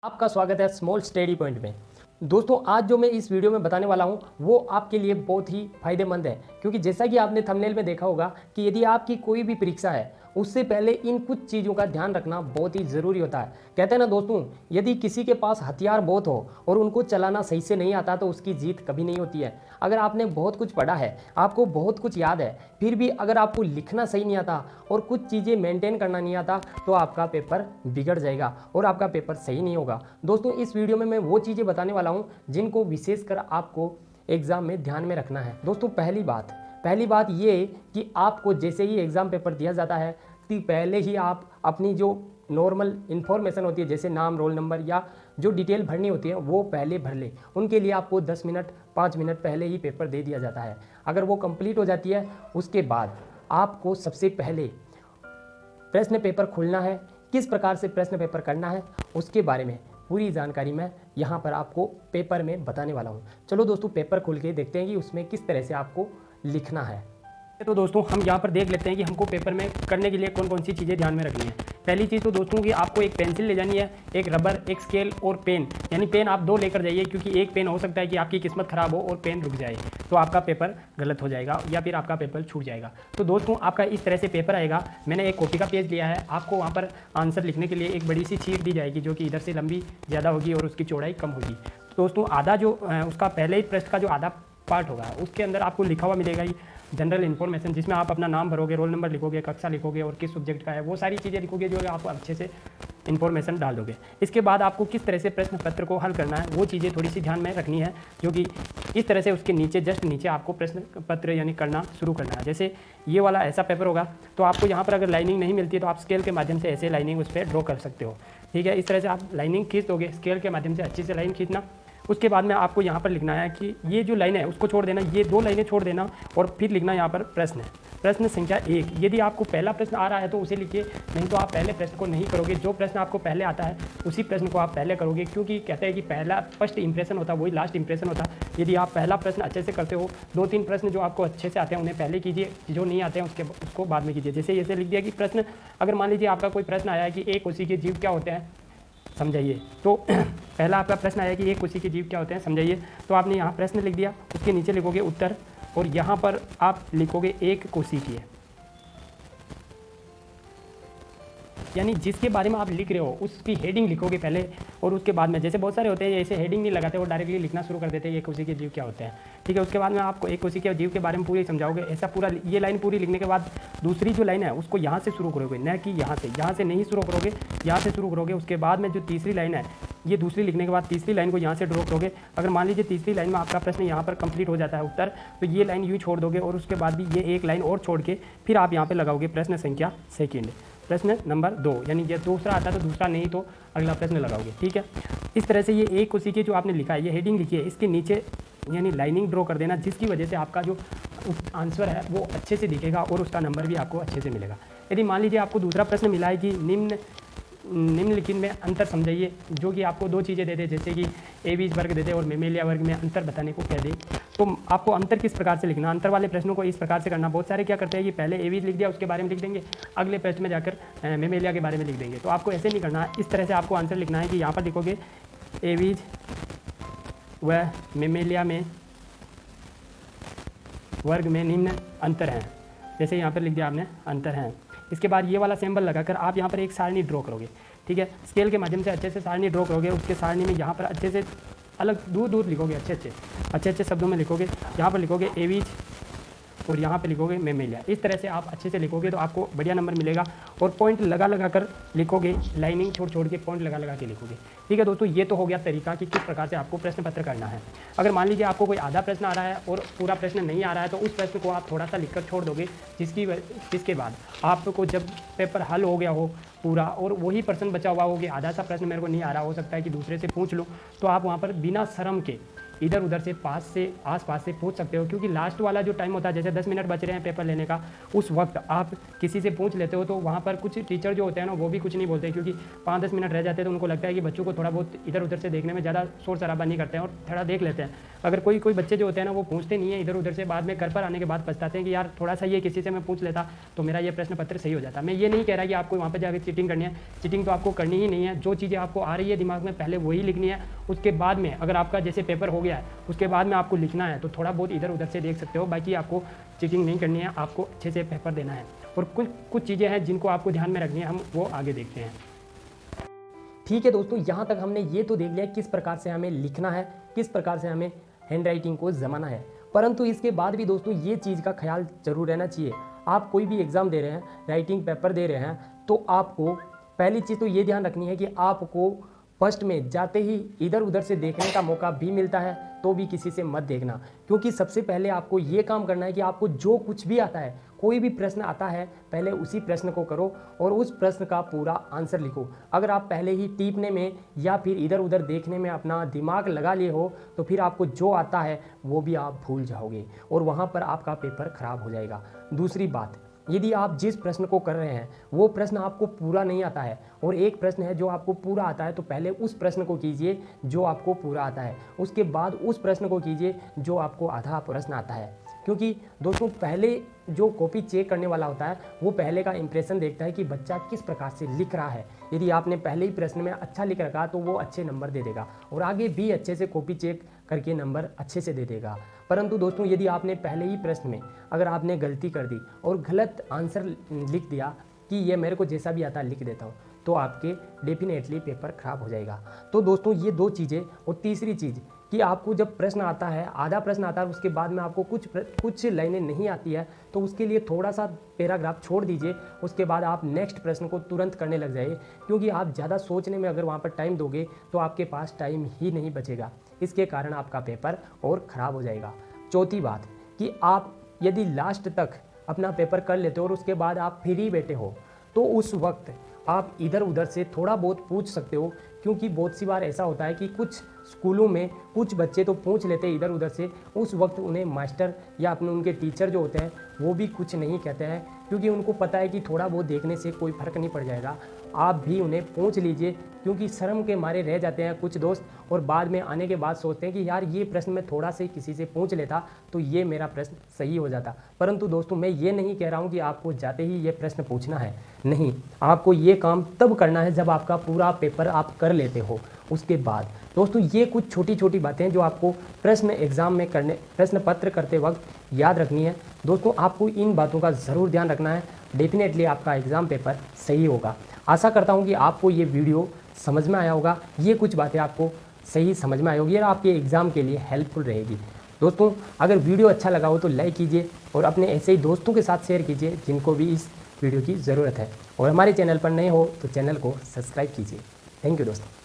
आपका स्वागत है स्मॉल स्टडी पॉइंट में। दोस्तों, आज जो मैं इस वीडियो में बताने वाला हूं वो आपके लिए बहुत ही फायदेमंद है, क्योंकि जैसा कि आपने थंबनेल में देखा होगा कि यदि आपकी कोई भी परीक्षा है उससे पहले इन कुछ चीज़ों का ध्यान रखना बहुत ही ज़रूरी होता है। कहते हैं ना दोस्तों, यदि किसी के पास हथियार बहुत हो और उनको चलाना सही से नहीं आता तो उसकी जीत कभी नहीं होती है। अगर आपने बहुत कुछ पढ़ा है, आपको बहुत कुछ याद है, फिर भी अगर आपको लिखना सही नहीं आता और कुछ चीज़ें मेंटेन करना नहीं आता तो आपका पेपर बिगड़ जाएगा और आपका पेपर सही नहीं होगा। दोस्तों, इस वीडियो में मैं वो चीज़ें बताने वाला हूँ जिनको विशेषकर आपको एग्ज़ाम में ध्यान में रखना है। दोस्तों, पहली बात ये कि आपको जैसे ही एग्ज़ाम पेपर दिया जाता है कि पहले ही आप अपनी जो नॉर्मल इन्फॉर्मेशन होती है, जैसे नाम, रोल नंबर या जो डिटेल भरनी होती है वो पहले भर ले। उनके लिए आपको 10 मिनट 5 मिनट पहले ही पेपर दे दिया जाता है। अगर वो कंप्लीट हो जाती है उसके बाद आपको सबसे पहले प्रश्न पेपर खोलना है, किस प्रकार से प्रश्न पेपर करना है उसके बारे में पूरी जानकारी मैं यहाँ पर आपको पेपर में बताने वाला हूँ। चलो दोस्तों, पेपर खोल के देखते हैं कि उसमें किस तरह से आपको लिखना है। तो दोस्तों, हम यहाँ पर देख लेते हैं कि हमको पेपर में करने के लिए कौन कौन सी चीज़ें ध्यान में रखनी है। पहली चीज़ तो दोस्तों कि आपको एक पेंसिल ले जानी है, एक रबर, एक स्केल और पेन। यानी पेन आप 2 लेकर जाइए, क्योंकि एक पेन हो सकता है कि आपकी किस्मत खराब हो और पेन रुक जाए तो आपका पेपर गलत हो जाएगा या फिर आपका पेपर छूट जाएगा। तो दोस्तों, आपका इस तरह से पेपर आएगा। मैंने एक कॉपी का पेज लिया है। आपको वहाँ पर आंसर लिखने के लिए एक बड़ी सी शीट दी जाएगी जो कि इधर से लंबी ज़्यादा होगी और उसकी चौड़ाई कम होगी। दोस्तों, आधा जो उसका पहले ही पृष्ठ का जो आधा पार्ट होगा उसके अंदर आपको लिखा हुआ मिलेगा ही जनरल इन्फॉर्मेशन, जिसमें आप अपना नाम भरोगे, रोल नंबर लिखोगे, कक्षा लिखोगे और किस सब्जेक्ट का है, वो सारी चीज़ें लिखोगे जो आप अच्छे से इन्फॉर्मेशन डाल दोगे। इसके बाद आपको किस तरह से प्रश्न पत्र को हल करना है वो चीज़ें थोड़ी सी ध्यान में रखनी है, जो कि इस तरह से उसके नीचे जस्ट नीचे आपको प्रश्न पत्र यानी करना शुरू करना है। जैसे ये वाला ऐसा पेपर होगा तो आपको यहाँ पर अगर लाइनिंग नहीं मिलती है तो आप स्केल के माध्यम से ऐसे लाइनिंग उस पर ड्रॉ कर सकते हो। ठीक है, इस तरह से आप लाइनिंग खींच दोगे, स्केल के माध्यम से अच्छी से लाइन खींचना। उसके बाद में आपको यहाँ पर लिखना है कि ये जो लाइन है उसको छोड़ देना, ये 2 लाइनें छोड़ देना और फिर लिखना यहाँ पर प्रश्न संख्या 1। यदि आपको पहला प्रश्न आ रहा है तो उसे लिखिए, नहीं तो आप पहले प्रश्न को नहीं करोगे। जो प्रश्न आपको पहले आता है उसी प्रश्न को आप पहले करोगे, क्योंकि कहते हैं कि पहला फर्स्ट इंप्रेशन होता है वही लास्ट इंप्रेशन होता है। यदि आप पहला प्रश्न अच्छे से करते हो, 2-3 प्रश्न जो आपको अच्छे से आते हैं उन्हें पहले कीजिए, जो नहीं आते हैं उसको बाद में कीजिए। जैसे ऐसे लिख दिया कि प्रश्न, अगर मान लीजिए आपका कोई प्रश्न आया है कि एक कोशिकीय जीव क्या होते हैं समझाइए, तो पहला आपका प्रश्न आया कि एक कोशिकीय जीव क्या होते हैं समझाइए, तो आपने यहाँ प्रश्न लिख दिया, उसके नीचे लिखोगे उत्तर और यहाँ पर आप लिखोगे एक कोशिकीय, यानी जिसके बारे में आप लिख रहे हो उसकी हेडिंग लिखोगे पहले और उसके बाद में, जैसे बहुत सारे होते हैं ऐसे हेडिंग नहीं लगाते, वो डायरेक्टली लिखना शुरू कर देते हैं एक कोशिकीय जीव क्या होते हैं। ठीक है, उसके बाद में आपको एक कोशिकीय जीव के बारे में पूरी समझाओगे। ऐसा पूरा ये लाइन पूरी लिखने के बाद दूसरी जो लाइन है उसको यहाँ से शुरू करोगे, न कि यहाँ से नहीं शुरू करोगे, यहाँ से शुरू करोगे। उसके बाद में जो तीसरी लाइन है ये दूसरी लिखने के बाद तीसरी लाइन को यहाँ से ड्रॉ करोगे। अगर मान लीजिए तीसरी लाइन में आपका प्रश्न यहाँ पर कंप्लीट हो जाता है उत्तर, तो ये लाइन यूँ छोड़ दोगे और उसके बाद भी ये एक लाइन और छोड़ के फिर आप यहाँ पर लगाओगे प्रश्न संख्या 2, प्रश्न नंबर 2, यानी ये दूसरा आता है तो दूसरा नहीं तो अगला प्रश्न लगाओगे। ठीक है, इस तरह से ये एक कोशिकीय जो आपने लिखा है ये हेडिंग लिखी है, इसके नीचे यानी लाइनिंग ड्रॉ कर देना, जिसकी वजह से आपका जो आंसर है वो अच्छे से दिखेगा और उसका नंबर भी आपको अच्छे से मिलेगा। यदि मान लीजिए आपको दूसरा प्रश्न मिला है कि निम्नलिखित में अंतर समझाइए, जो कि आपको 2 चीज़ें दे दे, जैसे कि एवीज वर्ग दे दे और मेमेलिया वर्ग में अंतर बताने को कह दे, तो आपको अंतर किस प्रकार से लिखना। अंतर वाले प्रश्नों को इस प्रकार से करना। बहुत सारे क्या करते हैं कि पहले एवीज लिख दिया, उसके बारे में लिख देंगे, अगले प्रश्न में जाकर मेमेलिया के बारे में लिख देंगे। तो आपको ऐसे नहीं करना है, इस तरह से आपको आंसर लिखना है कि यहाँ पर लिखोगे एवीज व मेमेलिया में वर्ग में निम्न अंतर हैं, जैसे यहाँ पर लिख दिया आपने अंतर हैं। इसके बाद ये वाला सिंबल लगाकर आप यहाँ पर एक सारणी ड्रॉ करोगे। ठीक है, स्केल के माध्यम से अच्छे से सारणी ड्रॉ करोगे। उसके सारणी में यहाँ पर अच्छे से अलग दूर लिखोगे, अच्छे शब्दों में लिखोगे। यहाँ पर लिखोगे एवीज और यहाँ पे लिखोगे मेमेलिया। इस तरह से आप अच्छे से लिखोगे तो आपको बढ़िया नंबर मिलेगा। और पॉइंट लगा कर लिखोगे, लाइनिंग छोड़ के पॉइंट लगा के लिखोगे। ठीक है दोस्तों, ये तो हो गया तरीका कि किस प्रकार से आपको प्रश्न पत्र करना है। अगर मान लीजिए आपको कोई आधा प्रश्न आ रहा है और पूरा प्रश्न नहीं आ रहा है तो उस प्रश्न को आप थोड़ा सा लिखकर छोड़ दोगे, जिसके बाद आपको जब पेपर हल हो गया हो पूरा और वही प्रश्न बचा हुआ हो कि आधा सा प्रश्न मेरे को नहीं आ रहा, हो सकता है कि दूसरे से पूछ लो, तो आप वहाँ पर बिना शर्म के इधर उधर से आस पास से पूछ सकते हो। क्योंकि लास्ट वाला जो टाइम होता है, जैसे 10 मिनट बच रहे हैं पेपर लेने का, उस वक्त आप किसी से पूछ लेते हो तो वहाँ पर कुछ टीचर जो होते हैं ना वो भी कुछ नहीं बोलते, क्योंकि 5-10 मिनट रह जाते हैं तो उनको लगता है कि बच्चों को थोड़ा बहुत इधर उधर से देखने में ज़्यादा शोर शराबा नहीं करते हैं और थोड़ा देख लेते हैं। अगर कोई बच्चे जो होते हैं ना वो पूछते नहीं है इधर उधर से, बाद में घर पर आने के बाद पछताते हैं कि यार थोड़ा सा ये किसी से मैं पूछ लेता तो मेरा ये प्रश्न पत्र सही हो जाता। मैं ये नहीं कह रहा कि आपको वहाँ पर जाकर चीटिंग करनी है। चीटिंग तो आपको करनी ही नहीं है। जो चीज़ें आपको आ रही है दिमाग में पहले वही लिखनी है। उसके बाद में अगर आपका जैसे पेपर हो गया है उसके बाद में आपको लिखना है तो थोड़ा बहुत इधर उधर से देख सकते हो, बाकी आपको चीटिंग नहीं करनी है, आपको अच्छे से पेपर देना है। और कुछ चीज़ें हैं जिनको आपको ध्यान में रखनी है, हम वो आगे देखते हैं। ठीक है दोस्तों, यहाँ तक हमने ये तो देख लिया किस प्रकार से हमें लिखना है, किस प्रकार से हमें हैंड राइटिंग को जमाना है। परंतु इसके बाद भी दोस्तों ये चीज़ का ख्याल जरूर रहना चाहिए। आप कोई भी एग्ज़ाम दे रहे हैं, राइटिंग पेपर दे रहे हैं, तो आपको पहली चीज़ तो ये ध्यान रखनी है कि आपको फर्स्ट में जाते ही इधर उधर से देखने का मौका भी मिलता है तो भी किसी से मत देखना, क्योंकि सबसे पहले आपको ये काम करना है कि आपको जो कुछ भी आता है, कोई भी प्रश्न आता है पहले उसी प्रश्न को करो और उस प्रश्न का पूरा आंसर लिखो। अगर आप पहले ही टीपने में या फिर इधर उधर देखने में अपना दिमाग लगा लिए हो तो फिर आपको जो आता है वो भी आप भूल जाओगे और वहाँ पर आपका पेपर खराब हो जाएगा। दूसरी बात, यदि आप जिस प्रश्न को कर रहे हैं वो प्रश्न आपको पूरा नहीं आता है और एक प्रश्न है जो आपको पूरा आता है, तो पहले उस प्रश्न को कीजिए जो आपको पूरा आता है, उसके बाद उस प्रश्न को कीजिए जो आपको आधा प्रश्न आता है। क्योंकि दोस्तों पहले जो कॉपी चेक करने वाला होता है वो पहले का इंप्रेशन देखता है कि बच्चा किस प्रकार से लिख रहा है। यदि आपने पहले ही प्रश्न में अच्छा लिख रखा तो वो अच्छे नंबर दे देगा और आगे भी अच्छे से कॉपी चेक करके नंबर अच्छे से दे देगा। परंतु दोस्तों यदि आपने पहले ही प्रश्न में अगर आपने गलती कर दी और गलत आंसर लिख दिया कि ये मेरे को जैसा भी आता है लिख देता हूँ, तो आपके डेफिनेटली पेपर खराब हो जाएगा। तो दोस्तों ये दो चीज़ें, और तीसरी चीज़ कि आपको जब प्रश्न आता है, आधा प्रश्न आता है, उसके बाद में आपको कुछ लाइनें नहीं आती है तो उसके लिए थोड़ा सा पैराग्राफ छोड़ दीजिए, उसके बाद आप नेक्स्ट प्रश्न को तुरंत करने लग जाइए। क्योंकि आप ज़्यादा सोचने में अगर वहाँ पर टाइम दोगे तो आपके पास टाइम ही नहीं बचेगा, इसके कारण आपका पेपर और ख़राब हो जाएगा। चौथी बात कि आप यदि लास्ट तक अपना पेपर कर लेते हो और उसके बाद आप फ्री बैठे हो तो उस वक्त आप इधर उधर से थोड़ा बहुत पूछ सकते हो, क्योंकि बहुत सी बार ऐसा होता है कि कुछ स्कूलों में कुछ बच्चे तो पूछ लेते हैं इधर उधर से, उस वक्त उन्हें मास्टर या अपने उनके टीचर जो होते हैं वो भी कुछ नहीं कहते हैं, क्योंकि उनको पता है कि थोड़ा बहुत देखने से कोई फ़र्क नहीं पड़ जाएगा। आप भी उन्हें पूछ लीजिए, क्योंकि शर्म के मारे रह जाते हैं कुछ दोस्त और बाद में आने के बाद सोचते हैं कि यार ये प्रश्न मैं थोड़ा से किसी से पूछ लेता तो ये मेरा प्रश्न सही हो जाता। परंतु दोस्तों मैं ये नहीं कह रहा हूँ कि आपको जाते ही ये प्रश्न पूछना है, नहीं, आपको ये काम तब करना है जब आपका पूरा पेपर आप कर लेते हो। उसके बाद दोस्तों ये कुछ छोटी छोटी बातें हैं जो आपको प्रश्न एग्ज़ाम में प्रश्न पत्र करते वक्त याद रखनी है। दोस्तों आपको इन बातों का ज़रूर ध्यान रखना है, डेफिनेटली आपका एग्ज़ाम पेपर सही होगा। आशा करता हूँ कि आपको ये वीडियो समझ में आया होगा, ये कुछ बातें आपको सही समझ में आई होगी और आपके एग्ज़ाम के लिए हेल्पफुल रहेगी। दोस्तों अगर वीडियो अच्छा लगा हो तो लाइक कीजिए और अपने ऐसे ही दोस्तों के साथ शेयर कीजिए जिनको भी इस वीडियो की ज़रूरत है, और हमारे चैनल पर नए हो तो चैनल को सब्सक्राइब कीजिए। थैंक यू दोस्तों।